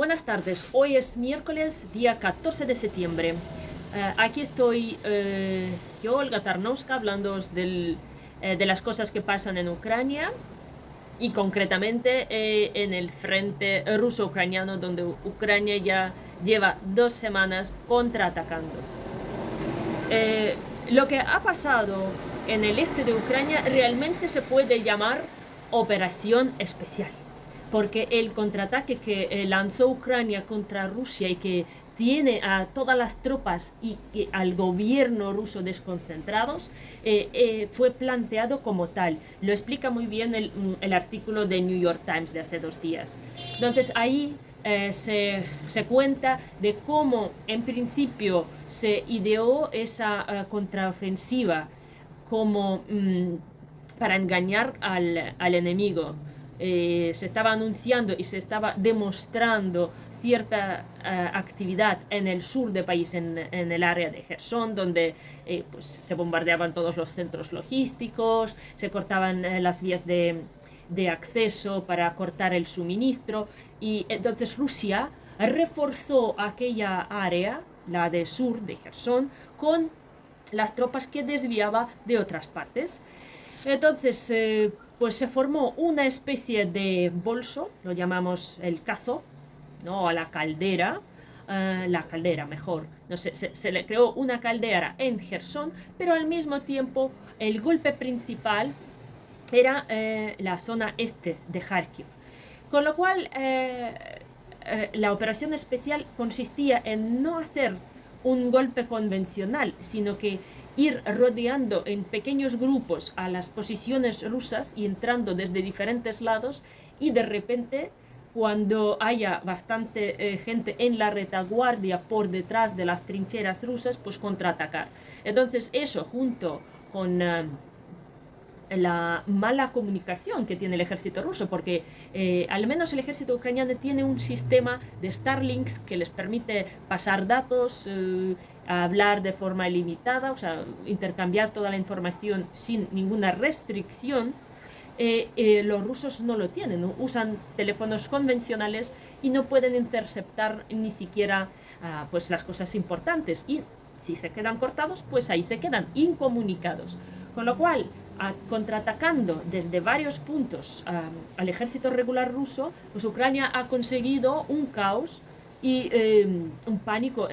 Buenas tardes, hoy es miércoles, día 14 de septiembre. Aquí estoy yo, Olga Tarnowska, hablando de las cosas que pasan en Ucrania y concretamente en el frente ruso-ucraniano, donde Ucrania ya lleva 2 semanas contraatacando. Lo que ha pasado en el este de Ucrania realmente se puede llamar operación especial, porque el contraataque que lanzó Ucrania contra Rusia y que tiene a todas las tropas y al gobierno ruso desconcentrados, fue planteado como tal. Lo explica muy bien el artículo de New York Times de hace 2 días. Entonces ahí se cuenta de cómo en principio se ideó esa contraofensiva como para engañar al enemigo. Se estaba anunciando y se estaba demostrando cierta actividad en el sur del país, en el área de Gerson, donde pues, se bombardeaban todos los centros logísticos, se cortaban las vías de acceso para cortar el suministro, y entonces Rusia reforzó aquella área, la de sur de Gerson, con las tropas que desviaba de otras partes. Entonces, pues se formó una especie de bolso, lo llamamos el cazo, ¿no? A la caldera mejor. No sé, se le creó una caldera en Gerson, pero al mismo tiempo el golpe principal era la zona este de Kharkiv. Con lo cual, la operación especial consistía en no hacer un golpe convencional, sino que ir rodeando en pequeños grupos a las posiciones rusas y entrando desde diferentes lados, y de repente, cuando haya bastante gente en la retaguardia por detrás de las trincheras rusas, pues contraatacar. Entonces eso, junto con la mala comunicación que tiene el ejército ruso, porque al menos el ejército ucraniano tiene un sistema de Starlinks que les permite pasar datos, hablar de forma ilimitada, o sea, intercambiar toda la información sin ninguna restricción. Los rusos no lo tienen, ¿no? Usan teléfonos convencionales y no pueden interceptar ni siquiera pues las cosas importantes, y si se quedan cortados, pues ahí se quedan incomunicados. Con lo cual, contraatacando desde varios puntos al ejército regular ruso, pues Ucrania ha conseguido un caos y un pánico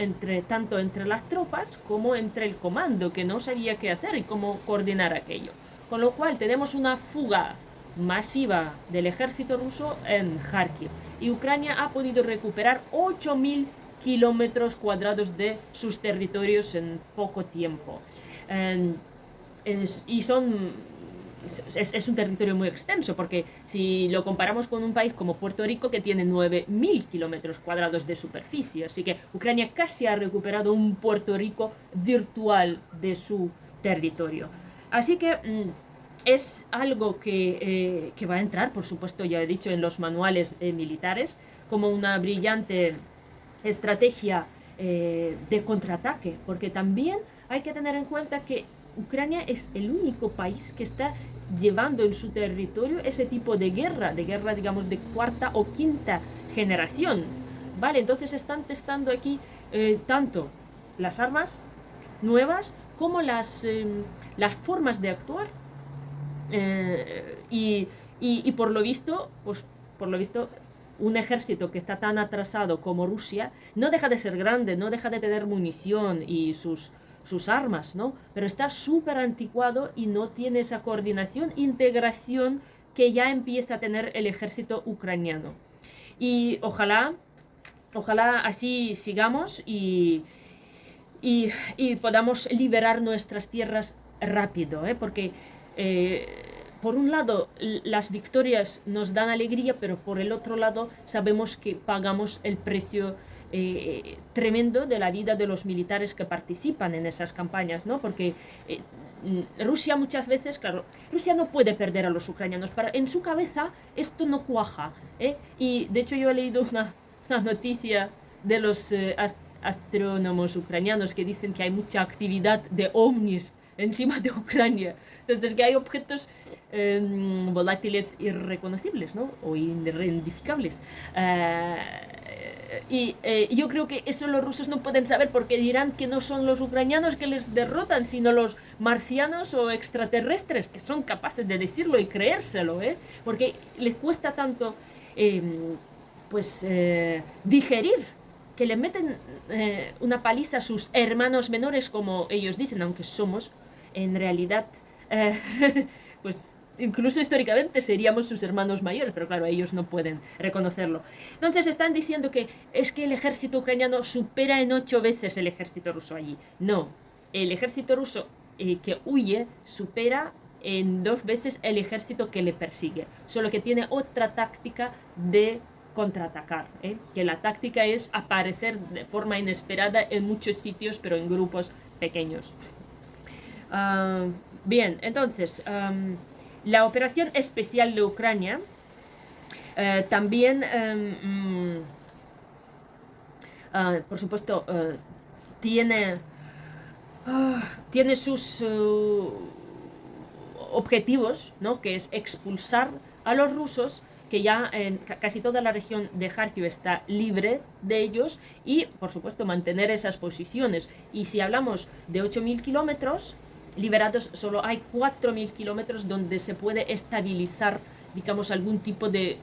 tanto entre las tropas como entre el comando, que no sabía qué hacer y cómo coordinar aquello. Con lo cual tenemos una fuga masiva del ejército ruso en Kharkiv, y Ucrania ha podido recuperar 8.000 kilómetros cuadrados de sus territorios en poco tiempo. Y es un territorio muy extenso, porque si lo comparamos con un país como Puerto Rico, que tiene 9.000 kilómetros cuadrados de superficie, así que Ucrania casi ha recuperado un Puerto Rico virtual de su territorio. Así que es algo que va a entrar, por supuesto, ya he dicho, en los manuales militares, como una brillante estrategia de contraataque, porque también hay que tener en cuenta que Ucrania es el único país que está llevando en su territorio ese tipo de guerra, digamos de cuarta o quinta generación, ¿vale? Entonces están testando aquí tanto las armas nuevas como las formas de actuar, y por lo visto, pues por lo visto, un ejército que está tan atrasado como Rusia no deja de ser grande, no deja de tener munición y sus armas, ¿no? Pero está súper anticuado y no tiene esa coordinación, integración que ya empieza a tener el ejército ucraniano. Y ojalá así sigamos y podamos liberar nuestras tierras rápido, porque por un lado las victorias nos dan alegría, pero por el otro lado sabemos que pagamos el precio tremendo de la vida de los militares que participan en esas campañas, ¿no? Porque Rusia muchas veces, claro, Rusia no puede perder a los ucranianos, en su cabeza esto no cuaja, y de hecho yo he leído una noticia de los astrónomos ucranianos que dicen que hay mucha actividad de ovnis encima de Ucrania. Entonces, que hay objetos volátiles irreconocibles, ¿no? O inidentificables. Yo creo que eso los rusos no pueden saber porque dirán que no son los ucranianos que les derrotan, sino los marcianos o extraterrestres que son capaces de decirlo y creérselo, ¿eh? Porque les cuesta tanto eh, digerir que le meten una paliza a sus hermanos menores, como ellos dicen, aunque somos en realidad pues incluso históricamente seríamos sus hermanos mayores, pero claro, ellos no pueden reconocerlo. Entonces están diciendo que es que el ejército ucraniano supera en 8 veces el ejército ruso allí. No, el ejército ruso que huye supera en 2 veces el ejército que le persigue, solo que tiene otra táctica de contraatacar, que la táctica es aparecer de forma inesperada en muchos sitios, pero en grupos pequeños. Bien, entonces, la operación especial de Ucrania también, por supuesto, tiene sus objetivos, ¿no? Que es expulsar a los rusos, que ya en casi toda la región de Kharkiv está libre de ellos, y por supuesto mantener esas posiciones. Y si hablamos de 8.000 kilómetros liberados, solo hay 4.000 kilómetros donde se puede estabilizar, digamos, algún tipo de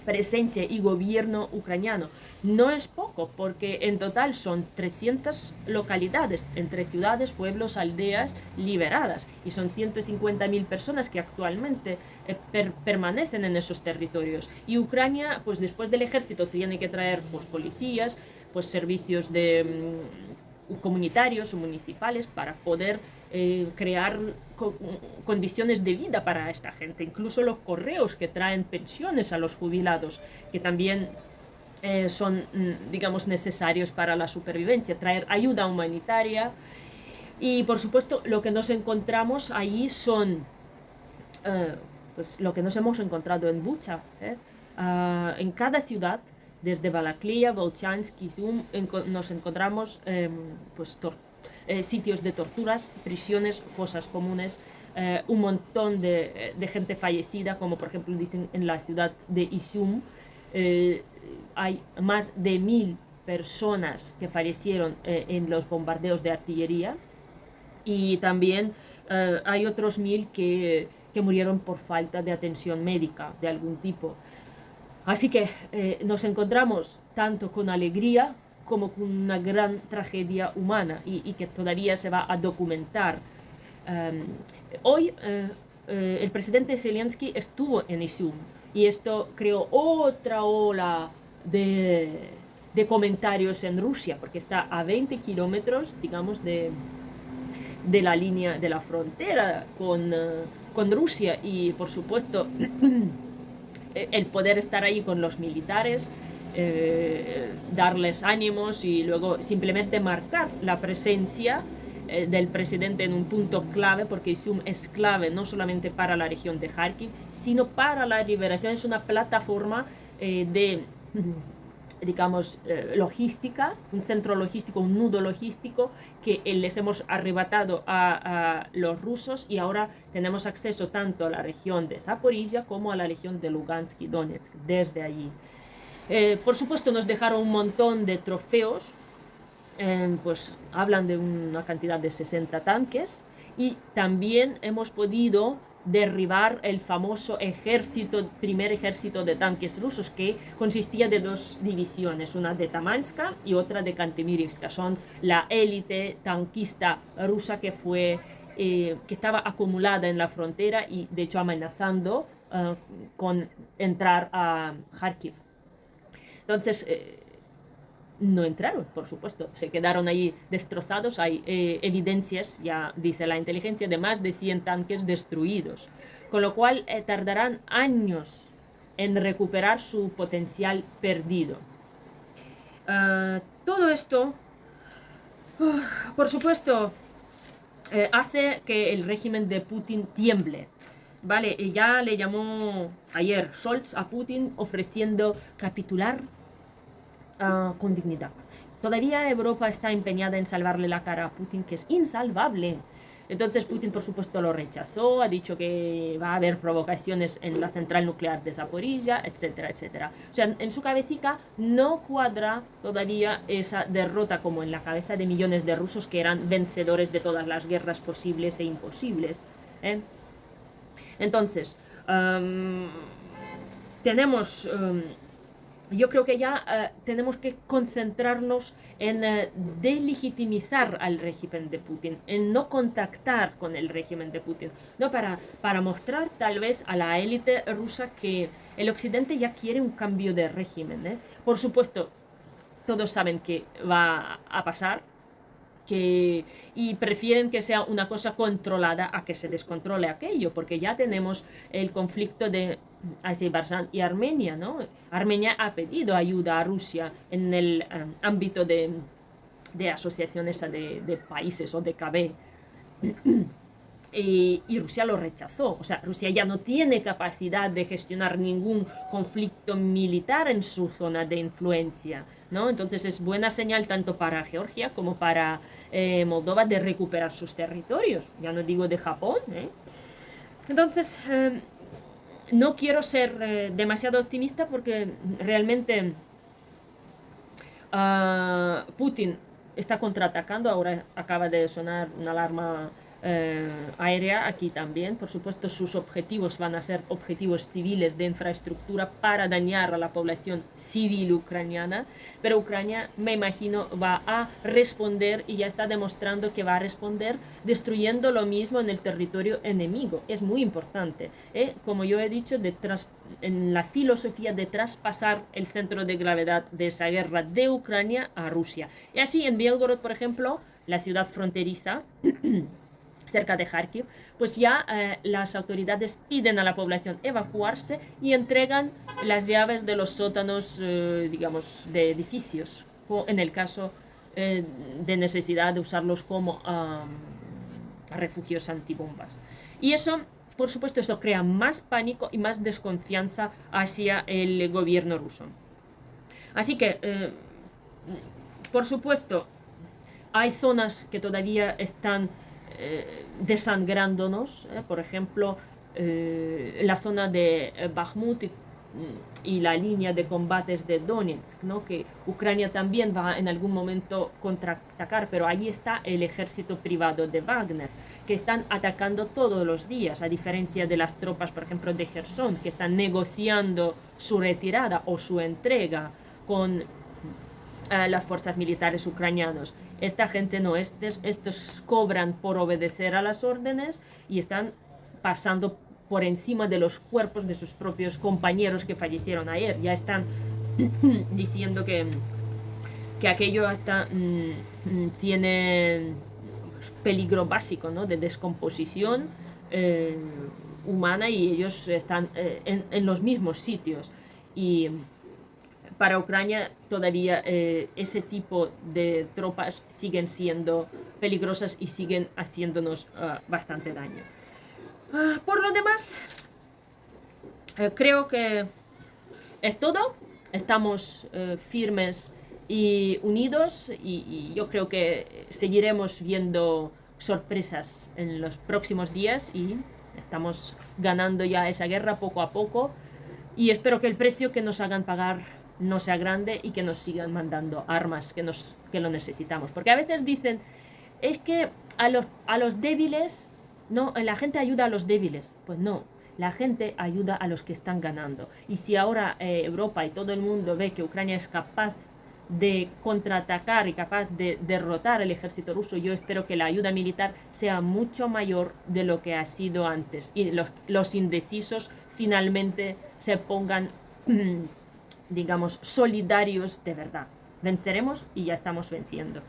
presencia y gobierno ucraniano. No es poco, porque en total son 300 localidades, entre ciudades, pueblos, aldeas liberadas, y son 150.000 personas que actualmente permanecen en esos territorios. Y Ucrania, pues después del ejército, tiene que traer pues policías, pues servicios de comunitarios o municipales para poder crear condiciones de vida para esta gente. Incluso los correos que traen pensiones a los jubilados, que también son, digamos, necesarios para la supervivencia, traer ayuda humanitaria. Y por supuesto lo que nos encontramos allí son pues lo que nos hemos encontrado en Bucha, en cada ciudad, desde Balaklia, Volchansk, Izum, nos encontramos pues sitios de torturas, prisiones, fosas comunes, un montón de gente fallecida, como por ejemplo dicen en la ciudad de Izum. Hay más de 1.000 personas que fallecieron en los bombardeos de artillería, y también hay otros 1.000 que murieron por falta de atención médica de algún tipo. Así que nos encontramos tanto con alegría como con una gran tragedia humana, y que todavía se va a documentar. Hoy el presidente Zelensky estuvo en Izum, y esto creó otra ola de comentarios en Rusia, porque está a 20 kilómetros, digamos, de la línea de la frontera con Rusia, y por supuesto el poder estar ahí con los militares, darles ánimos y luego simplemente marcar la presencia del presidente en un punto clave, porque Izum es clave no solamente para la región de Kharkiv, sino para la liberación. Es una plataforma de, digamos, logística, un centro logístico, un nudo logístico que les hemos arrebatado a los rusos, y ahora tenemos acceso tanto a la región de Zaporizhia como a la región de Lugansk y Donetsk desde allí. Por supuesto nos dejaron un montón de trofeos, pues hablan de una cantidad de 60 tanques, y también hemos podido derribar el famoso primer ejército de tanques rusos, que consistía de 2 divisiones, una de Tamanska y otra de Kantemirivska. Son la élite tanquista rusa que estaba acumulada en la frontera y de hecho amenazando con entrar a Kharkiv. Entonces no entraron, por supuesto, se quedaron ahí destrozados. Hay evidencias, ya dice la inteligencia, de más de 100 tanques destruidos, con lo cual tardarán años en recuperar su potencial perdido. Todo esto, por supuesto, hace que el régimen de Putin tiemble. Vale, ya le llamó ayer Scholz a Putin ofreciendo capitular con dignidad. Todavía Europa está empeñada en salvarle la cara a Putin, que es insalvable. Entonces Putin, por supuesto, lo rechazó, ha dicho que va a haber provocaciones en la central nuclear de Zaporilla, etcétera, etcétera. O sea, en su cabecita no cuadra todavía esa derrota como en la cabeza de millones de rusos que eran vencedores de todas las guerras posibles e imposibles, ¿eh? Entonces, tenemos... yo creo que ya tenemos que concentrarnos en delegitimizar al régimen de Putin, en no contactar con el régimen de Putin, ¿no? Para mostrar tal vez a la élite rusa que el Occidente ya quiere un cambio de régimen, ¿eh? Por supuesto, todos saben que va a pasar, y prefieren que sea una cosa controlada a que se descontrole aquello, porque ya tenemos el conflicto de Azerbaiyán y Armenia, ¿no? Armenia ha pedido ayuda a Rusia en el ámbito de asociaciones de países o de KB. Y Rusia lo rechazó. O sea, Rusia ya no tiene capacidad de gestionar ningún conflicto militar en su zona de influencia, ¿no? Entonces es buena señal tanto para Georgia como para Moldova de recuperar sus territorios. Ya no digo de Japón, ¿eh? Entonces, no quiero ser demasiado optimista porque realmente Putin está contraatacando. Ahora acaba de sonar una alarma aérea aquí también. Por supuesto, sus objetivos van a ser objetivos civiles de infraestructura para dañar a la población civil ucraniana, pero Ucrania, me imagino, va a responder, y ya está demostrando que va a responder destruyendo lo mismo en el territorio enemigo. Es muy importante, como yo he dicho, en la filosofía de traspasar el centro de gravedad de esa guerra de Ucrania a Rusia. Y así en Belgorod, por ejemplo, la ciudad fronteriza cerca de Kharkiv, pues ya las autoridades piden a la población evacuarse y entregan las llaves de los sótanos, digamos, de edificios, en el caso de necesidad de usarlos como refugios antibombas. Y eso, por supuesto, eso crea más pánico y más desconfianza hacia el gobierno ruso. Así que, por supuesto, hay zonas que todavía están desangrándonos, por ejemplo, la zona de Bakhmut y la línea de combates de Donetsk, ¿no? Que Ucrania también va en algún momento contraatacar, pero ahí está el ejército privado de Wagner, que están atacando todos los días, a diferencia de las tropas, por ejemplo, de Gerson, que están negociando su retirada o su entrega con las fuerzas militares ucranianas. Esta gente no, estos cobran por obedecer a las órdenes y están pasando por encima de los cuerpos de sus propios compañeros que fallecieron ayer. Ya están diciendo que aquello hasta tiene peligro básico, ¿no? De descomposición humana, y ellos están en los mismos sitios. Y para Ucrania todavía ese tipo de tropas siguen siendo peligrosas y siguen haciéndonos bastante daño. Por lo demás, creo que es todo. Estamos firmes y unidos, y yo creo que seguiremos viendo sorpresas en los próximos días, y estamos ganando ya esa guerra poco a poco, y espero que el precio que nos hagan pagar no sea grande y que nos sigan mandando armas que lo necesitamos. Porque a veces dicen, es que a los débiles, no, la gente ayuda a los débiles. Pues no, la gente ayuda a los que están ganando. Y si ahora Europa y todo el mundo ve que Ucrania es capaz de contraatacar y capaz de derrotar el ejército ruso, yo espero que la ayuda militar sea mucho mayor de lo que ha sido antes, y los indecisos finalmente se pongan digamos, solidarios de verdad. Venceremos y ya estamos venciendo.